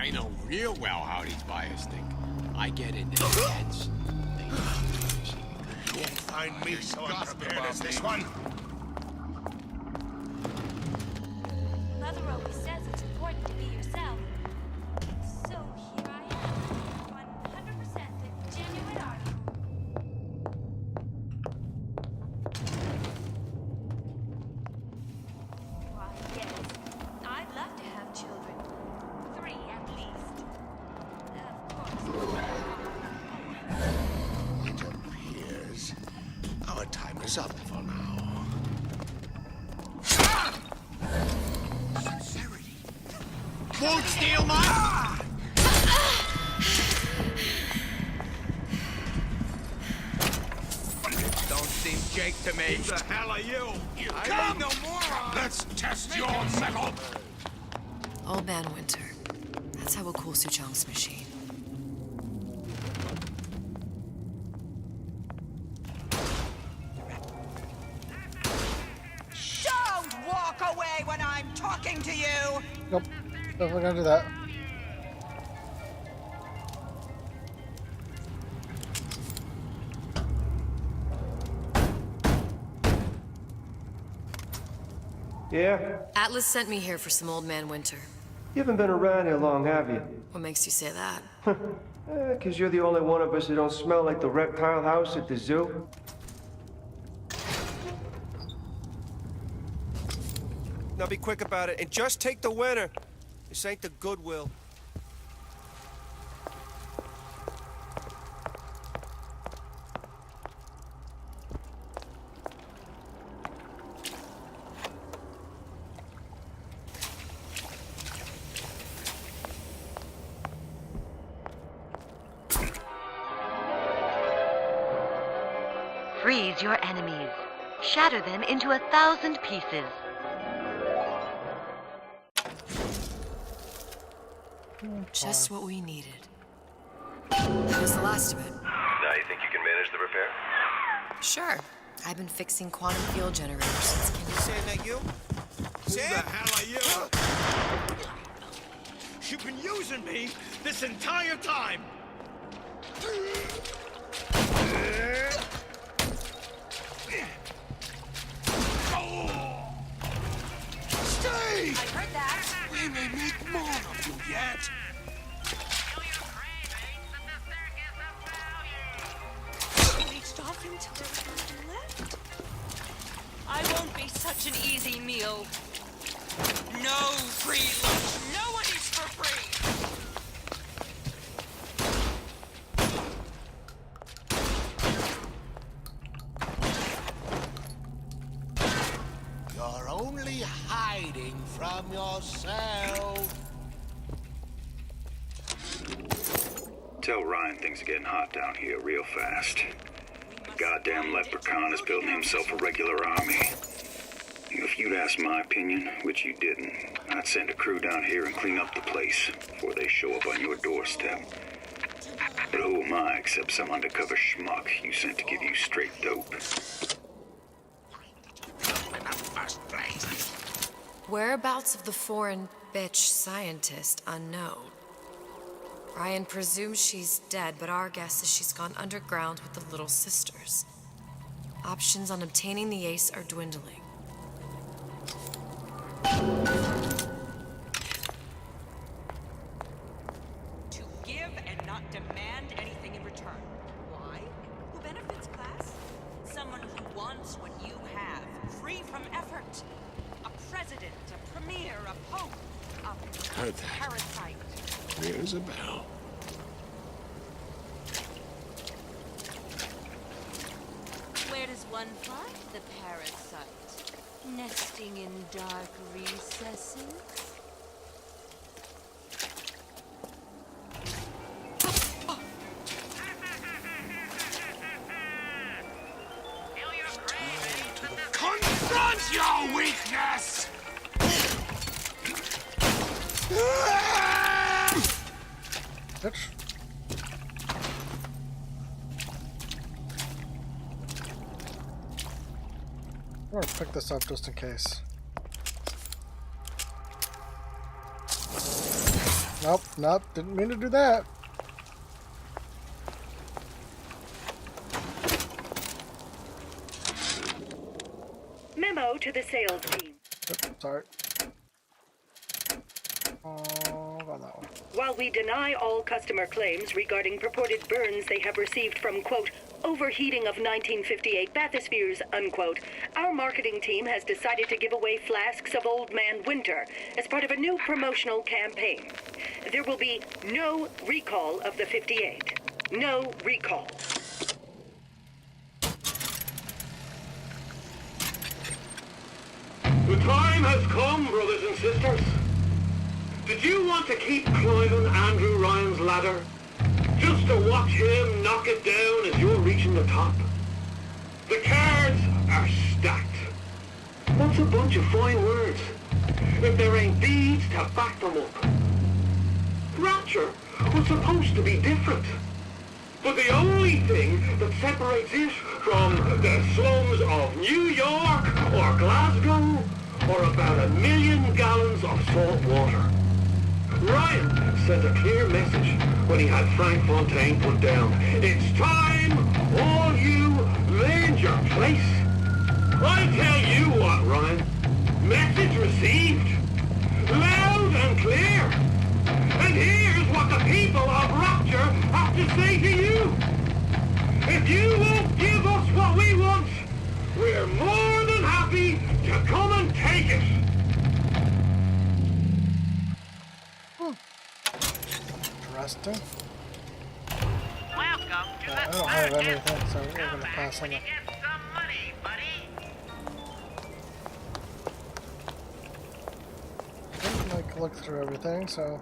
I know real well how these buyers think. I get into their heads. They Won't find me so unprepared as this one. Mother always says it's important to be yourself. So here I am, 100% a genuine article. Why, yes, I'd love to have children. 3 at least. Of course. It appears our time is up for now. Sincerity. won't steal my... Don't seem Jake to me. Who the hell are you? I need no more. Let's test your mettle. Old Man Winter. That's how we'll cool Suchong's machine. Don't walk away when I'm talking to you! Nope. Definitely gonna do that. Yeah? Atlas sent me here for some Old Man Winter. You haven't been around here long, have you? What makes you say that? 'Cause you're the only one of us that don't smell like the reptile house at the zoo. Now be quick about it, and just take the winner. This ain't the Goodwill. Freeze your enemies. Shatter them into 1,000 pieces. Just what we needed. That was the last of it. Now you think you can manage the repair? Sure. I've been fixing quantum field generators since kindergarten. Sam, that you? Sam? Who the hell are you? You've been using me this entire time. Stay! I heard that. We may meet more of you yet. Reached off until there was nothing left. I won't be such an easy meal. No free lunch. No one eats for free. You're only hiding from yourself. Tell Ryan things are getting hot down here real fast. Goddamn leprechaun is building himself a regular army. If you'd asked my opinion, which you didn't, I'd send a crew down here and clean up the place before they show up on your doorstep. But who am I except some undercover schmuck you sent to give you straight dope? Whereabouts of the foreign bitch scientist unknown. Ryan presumes she's dead, but our guess is she's gone underground with the Little Sisters. Options on obtaining the ace are dwindling. To give and not demand anything in return. Why? Who benefits, class? Someone who wants what you have, free from effort. A president, a premier, a pope, a Heard that. parasite. Rings a bell. Where does one find the parasite? Nesting in dark recesses? Confront your weakness! Bitch. I'm gonna pick this up just in case. Nope, nope, didn't mean to do that. Memo to the sales team. Oops, sorry. Oh, got that one. While we deny all customer claims regarding purported burns they have received from, quote, overheating of 1958 bathyspheres, unquote, our marketing team has decided to give away flasks of Old Man Winter as part of a new promotional campaign. There will be no recall of the 58. No recall. The time has come, brothers and sisters. Did you want to keep climbing Andrew Ryan's ladder? Just to watch him knock it down as you're reaching the top? The cards are stacked. What's a bunch of fine words if there ain't deeds to back them up? Rapture was supposed to be different. But the only thing that separates it from the slums of New York or Glasgow or about 1 million gallons of salt water. Ryan sent a clear message when he had Frank Fontaine put down. It's time all you learned your place. I tell you what, Ryan. Message received. Loud and clear. And here's what the people of Rapture have to say to you. If you won't give us what we want, we're more than happy to come and take it. Interesting. Welcome to I the don't have circus. anything, so we're Come gonna back pass on when you that. get some money, buddy. Didn't like look through everything, so.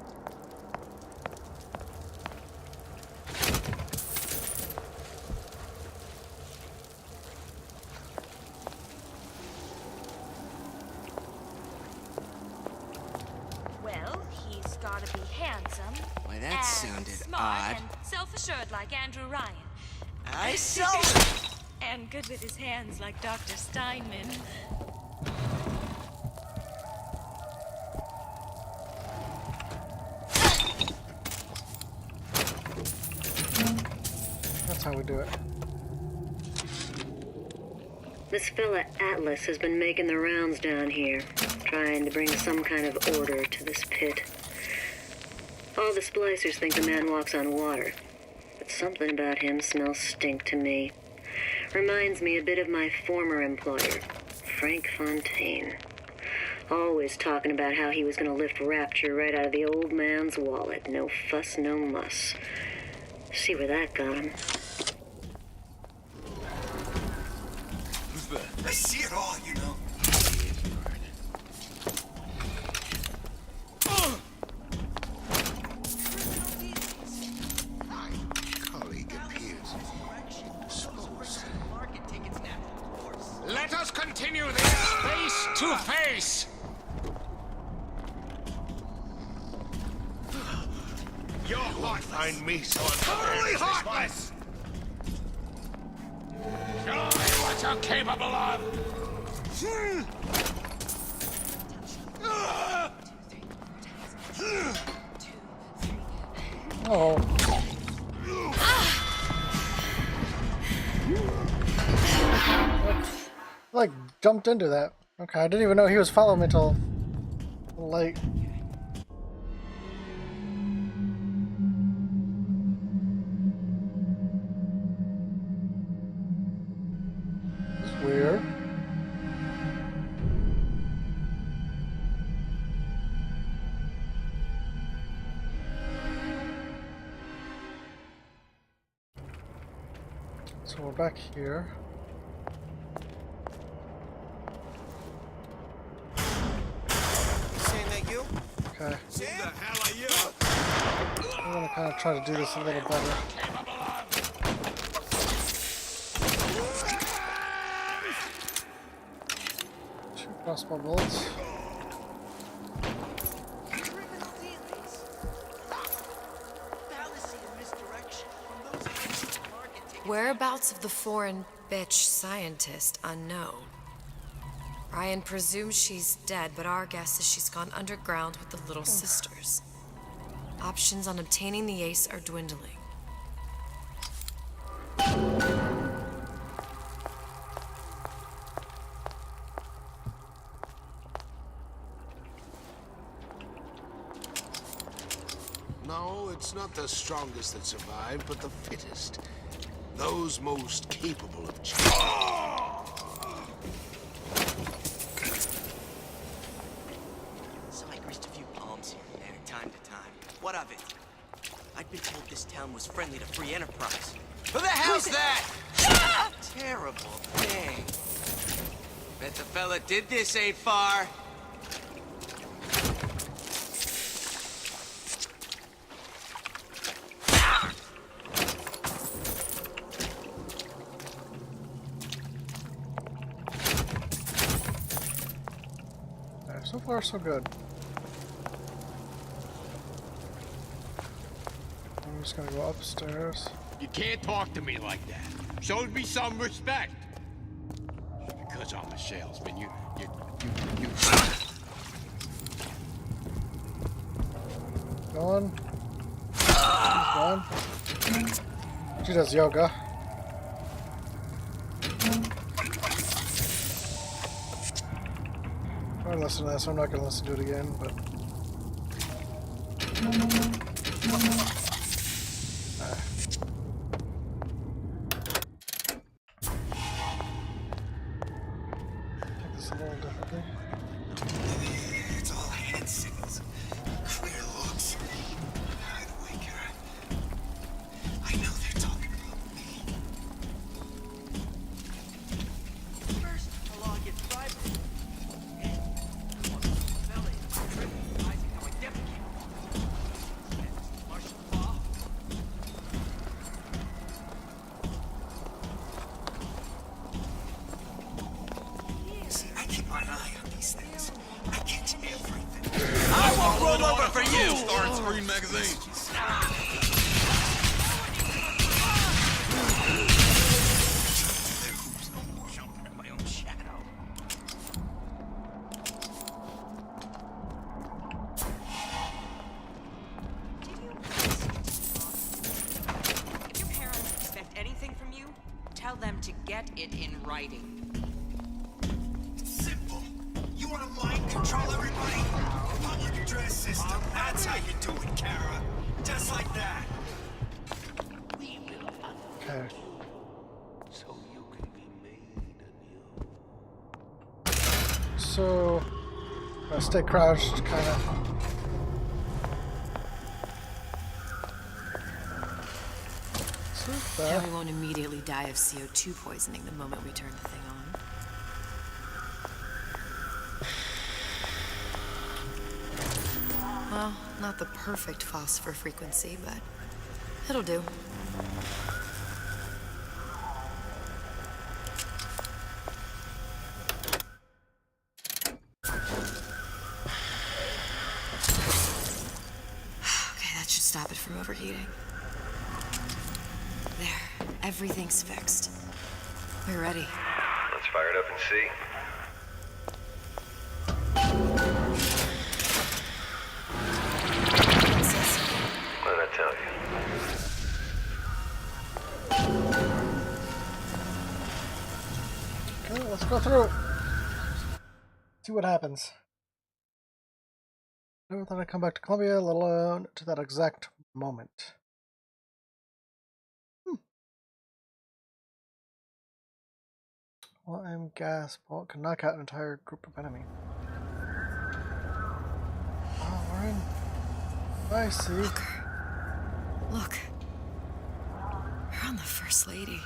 Well, he's gotta be handsome. Why, that and sounded smart odd. and self-assured like Andrew Ryan. I so... And good with his hands like Dr. Steinman. That's how we do it. This fella Atlas has been making the rounds down here, trying to bring some kind of order to this pit. All the splicers think the man walks on water, but something about him smells stink to me. Reminds me a bit of my former employer, Frank Fontaine. Always talking about how he was going to lift Rapture right out of the old man's wallet. No fuss, no muss. See where that got him. I see it all, you know. My colleague appears disposed. Let us continue this face to face. You're heartless. Find me so totally heartless. Show me what you're capable of. Oh. Like jumped into that. Okay, I didn't even know he was following me till late. That's weird. So we're back here. Saying that you? Okay. Who the hell are you? I'm gonna kind of try to do this a little better. Two crossbow bolts. Whereabouts of the foreign bitch scientist unknown. Ryan presumes she's dead, but our guess is she's gone underground with the Little Sisters. Options on obtaining the ace are dwindling. No, it's not the strongest that survive, but the fittest. Those most capable of change. So I greased a few palms here and there, time to time. What of it? I'd been told this town was friendly to free enterprise. Who the hell's that? Terrible thing. Bet the fella did this ain't far. So far, so good. I'm just gonna go upstairs. You can't talk to me like that. Showed me some respect. Because I'm a salesman, you. Gone. She's gone. She does yoga. I listened to that, so I'm not gonna listen to it again, but take this a little differently. It's all hand signals. Clear looks. I'd wake her. I know they're talking about me. First, the law gets private. Tell them to get it in writing. Simple. You want to mind control everybody? Public address system. That's how you do it, Kara. Just like that. Okay. So you can be made anew. So I stay crouched, kind of. Now we won't immediately die of CO2 poisoning the moment we turn the thing on. Well, not the perfect phosphor frequency, but it'll do. Okay, that should stop it from overheating. There, everything's fixed. We're ready. Let's fire it up and see. What did I tell you? Okay, let's go through it. See what happens. Never thought I'd come back to Columbia, let alone to that exact moment. Well, I'm gas bolt can knock out an entire group of enemy. Oh, we're in. I see. Look. We're on the First Lady.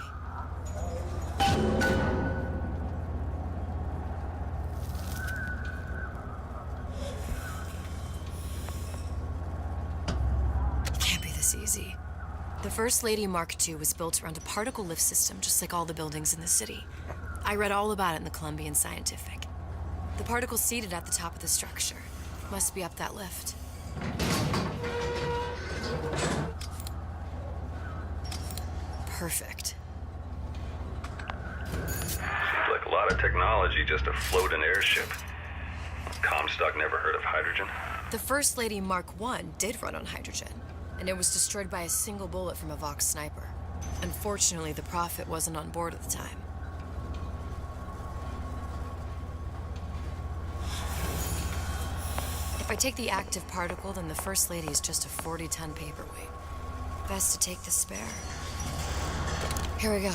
It can't be this easy. The First Lady Mark II was built around a particle lift system, just like all the buildings in the city. I read all about it in the Columbian Scientific. The particle's seated at the top of the structure. Must be up that lift. Perfect. Seems like a lot of technology just to float an airship. Comstock never heard of hydrogen. The First Lady Mark I did run on hydrogen, and it was destroyed by a single bullet from a Vox sniper. Unfortunately, the Prophet wasn't on board at the time. If I take the active particle, then the First Lady is just a 40-ton paperweight. Best to take the spare. Here we go.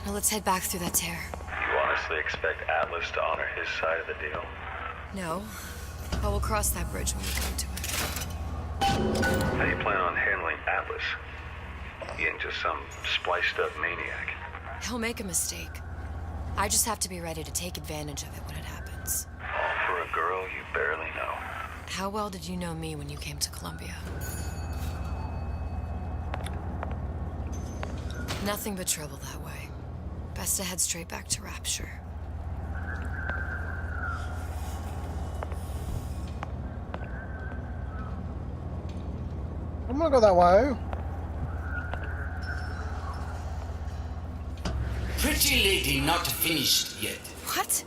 Now let's head back through that tear. You honestly expect Atlas to honor his side of the deal? No, but we'll cross that bridge when we come to it. How do you plan on handling Atlas? He ain't just some spliced-up maniac. He'll make a mistake. I just have to be ready to take advantage of it when it happens. All for a girl you barely know. How well did you know me when you came to Columbia? Nothing but trouble that way. Best to head straight back to Rapture. I'm gonna go that way. Pretty lady not finished yet. What?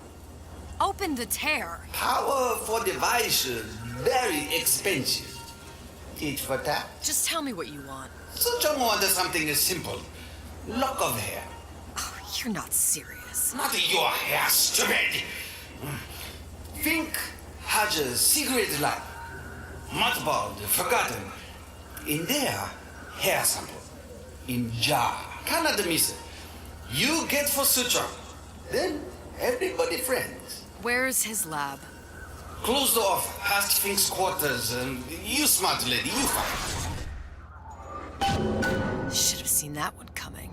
Open the tear. Power for device very expensive. Tit for tat. Just tell me what you want. Such a want something simple. Lock of hair. Oh, you're not serious. Not your hair, stupid. Fink has a secret lab. Mothballed, forgotten. In there, hair sample. In jar. Cannot miss it. You get for suture. Then everybody friends. Where's his lab? Closed off, past Fink's quarters. You smart lady, you find. Should have seen that one coming.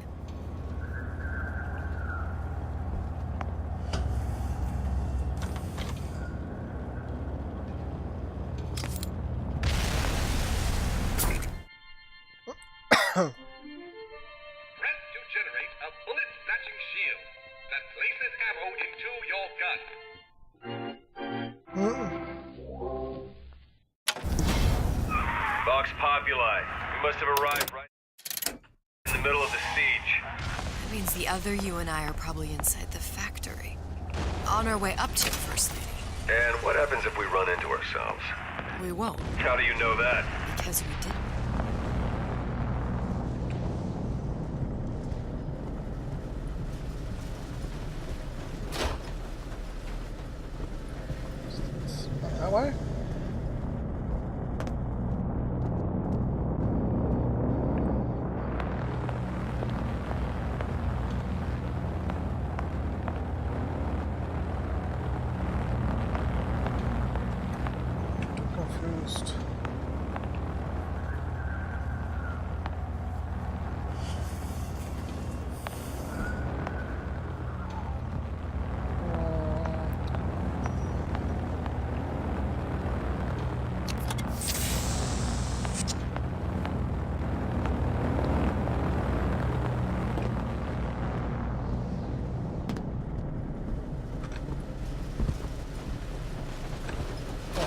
Press to generate a bullet-snatching shield that places ammo into your gun. Vox Populi. We must have arrived right in the middle of the siege. That means the other you and I are probably inside the factory. On our way up to the First Lady. And what happens if we run into ourselves? We won't. How do you know that? Because we didn't. That way? Confused.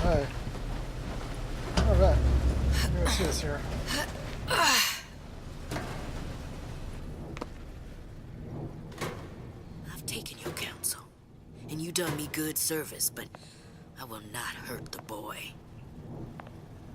Hey. Oh, that. I'm gonna see this here. I've taken your counsel, and you done me good service, but I will not hurt the boy.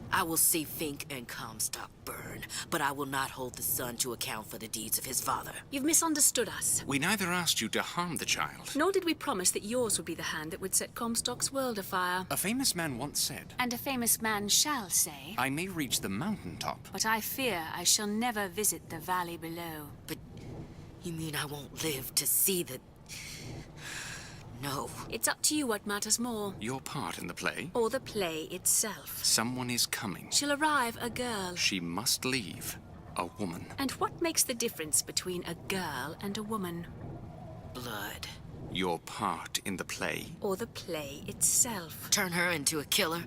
I will see Fink and Comstock burn, but I will not hold the son to account for the deeds of his father. You've misunderstood us. We neither asked you to harm the child. Nor did we promise that yours would be the hand that would set Comstock's world afire. A famous man once said, And a famous man shall say, I may reach the mountaintop, but I fear I shall never visit the valley below. But you mean I won't live to see the... No. It's up to you what matters more. Your part in the play? Or the play itself. Someone is coming. She'll arrive a girl. She must leave. A woman. And what makes the difference between a girl and a woman? Blood. Your part in the play? Or the play itself. Turn her into a killer?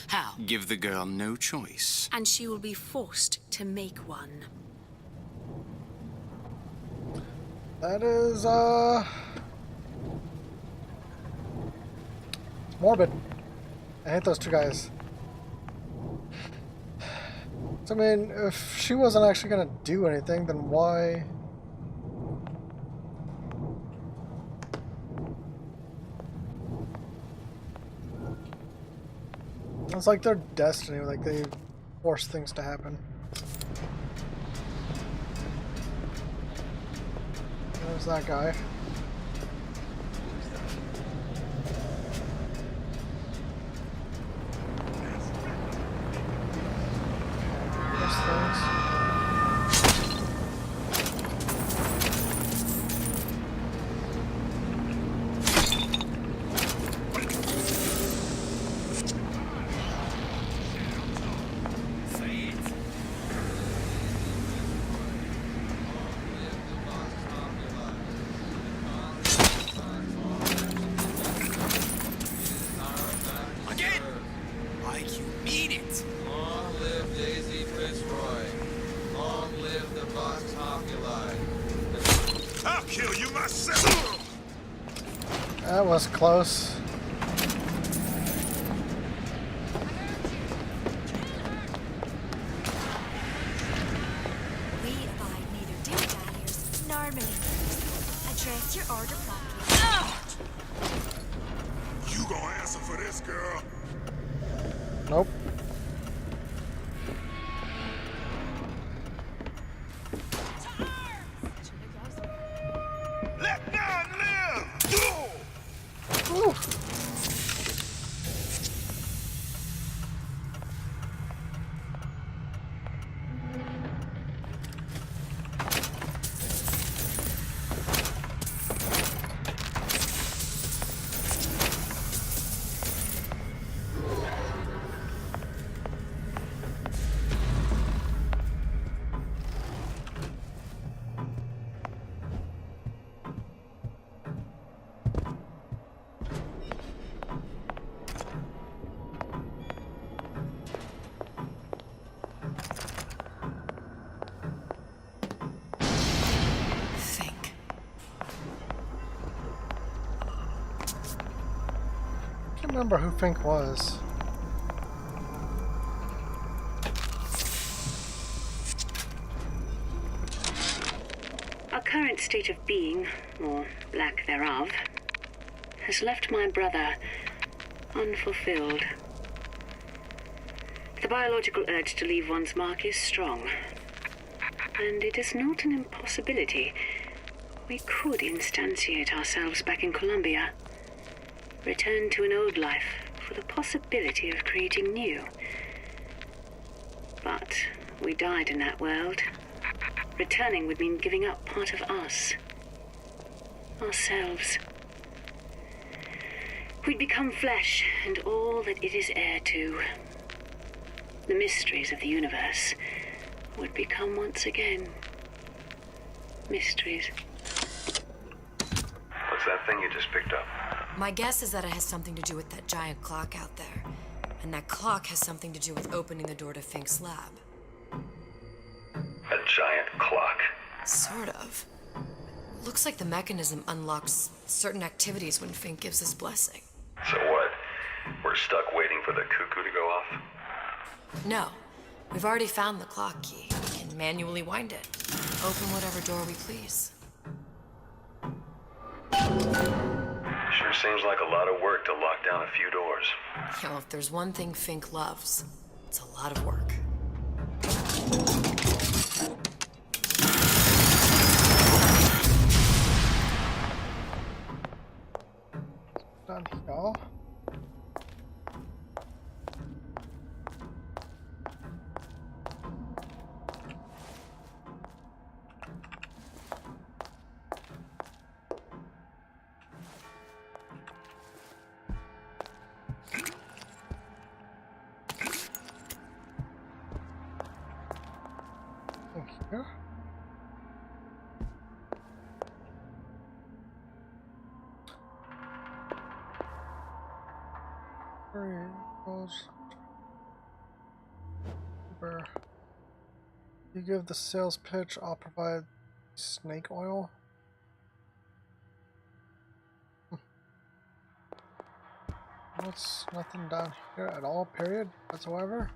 How? Give the girl no choice. And she will be forced to make one. That is, morbid. I hate those two guys. So, I mean, if she wasn't actually gonna do anything, then why? It's like their destiny, like they force things to happen. There's that guy. There's things. That was close. We abide neither dictators nor manipulators. Address your order properly. You gonna answer for this, girl? Nope. Let none live! Ooh. I can't remember who Fink was. Our current state of being, or lack thereof, has left my brother unfulfilled. The biological urge to leave one's mark is strong, and it is not an impossibility. We could instantiate ourselves back in Columbia, return to an old life for the possibility of creating new. But we died in that world. Returning would mean giving up part of us. Ourselves. We'd become flesh and all that it is heir to. The mysteries of the universe would become once again mysteries. What's that thing you just picked up? My guess is that it has something to do with that giant clock out there. And that clock has something to do with opening the door to Fink's lab. A giant clock? Sort of. Looks like the mechanism unlocks certain activities when Fink gives his blessing. So what? We're stuck waiting for the cuckoo to go off? No. We've already found the clock key. We can manually wind it. Open whatever door we please. Sure seems like a lot of work to lock down a few doors. Yeah, well, if there's one thing Fink loves, it's a lot of work. Done here. Here. Where goes? Where? You give the sales pitch, I'll provide snake oil. What's nothing down here at all, period, whatsoever.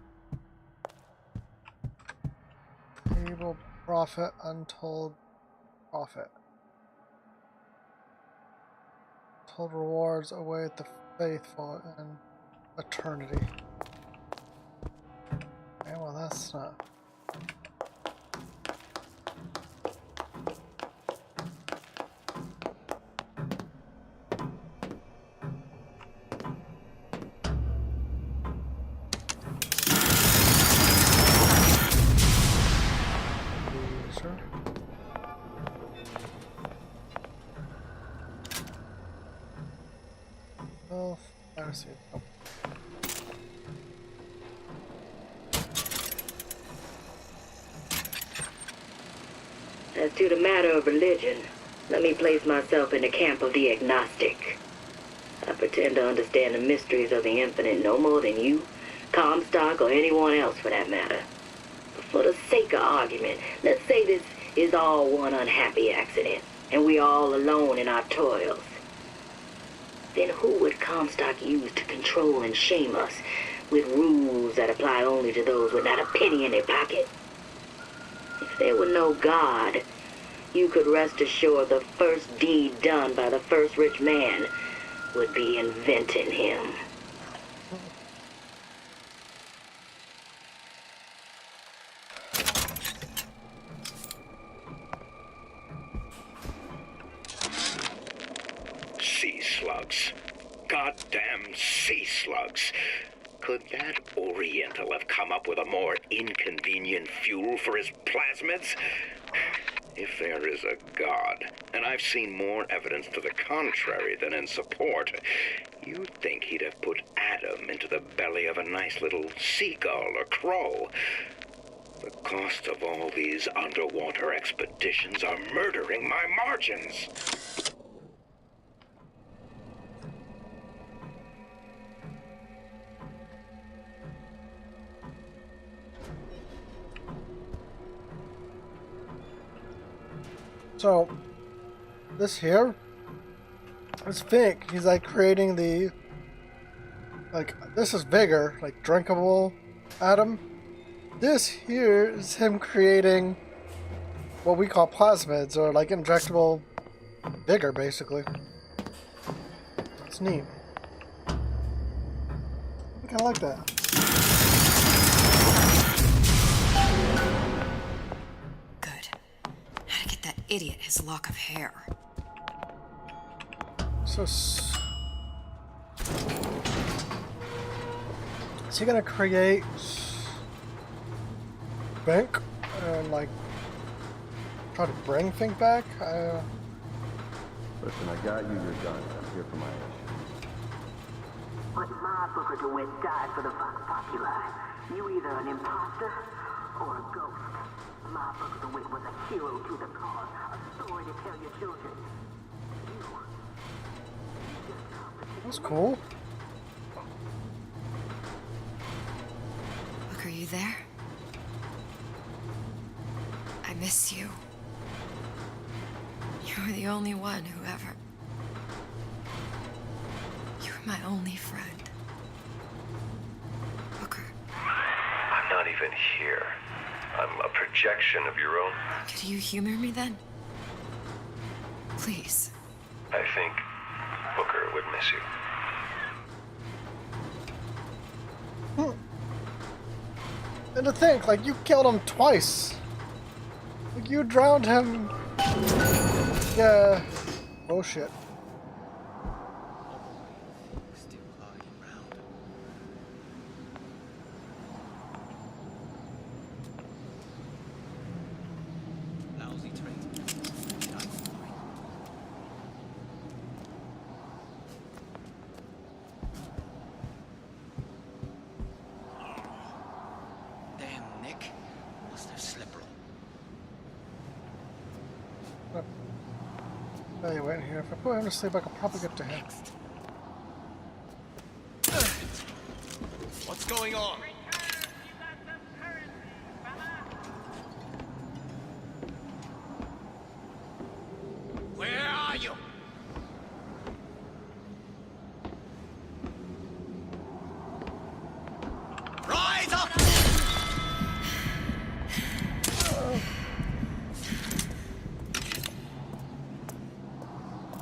Able profit, untold profit. Told rewards await the faithful in eternity. Okay, well that's not... Sure. Oh, I see. Oh. As to the matter of religion, let me place myself in the camp of the agnostic. I pretend to understand the mysteries of the infinite no more than you, Comstock, or anyone else for that matter. But for the sake of argument, let's say this is all one unhappy accident, and we're all alone in our toils. Then who would Comstock use to control and shame us with rules that apply only to those with not a penny in their pocket? If there were no God, you could rest assured the first deed done by the first rich man would be inventing him. Sea slugs. Goddamn sea slugs. Could that Oriental have come up with a more inconvenient fuel for his plasmids? If there is a God, and I've seen more evidence to the contrary than in support, you'd think he'd have put Adam into the belly of a nice little seagull or crow. The cost of all these underwater expeditions are murdering my margins. So, this here is Fink. He's like creating the, like, this is Vigor, like drinkable Adam. This here is him creating what we call plasmids, or like injectable Vigor, basically. It's neat. I kind of like that. Idiot, his lock of hair. So, is he gonna create Fink and like try to bring Fink back? Listen, I got you your gun. I'm here for my issue. But my Booker DeWitt died for the Vox Populi. You either an imposter or a ghost. My Booker DeWitt was a hero to the cause, a story to tell your children. That's cool. Look, are you there? I miss you. You were the only one who ever... You were my only friend. Booker. I'm not even here. I'm a projection of your own. Could you humor me then? Please. I think Booker would miss you. And to think, like, you killed him twice. Like, you drowned him. Yeah. Oh shit. Wait here. If I put him to sleep, I could probably get to him. What's going on? Where are you? Rise up!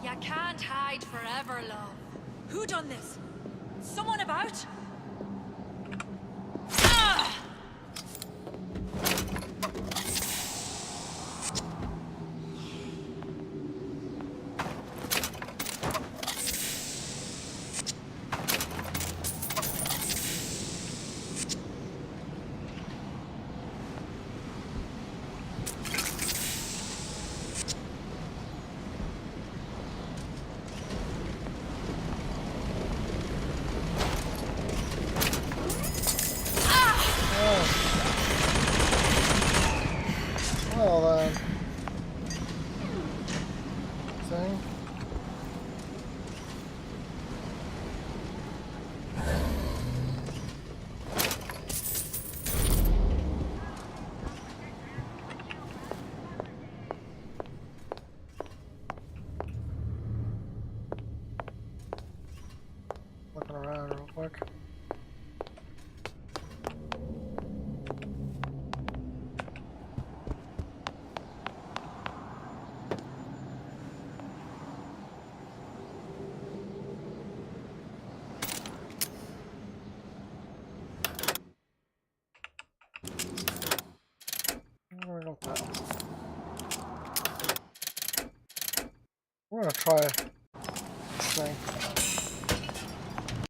You can't hide forever, love. Who done this? Someone about? Ah! I'm gonna try this thing.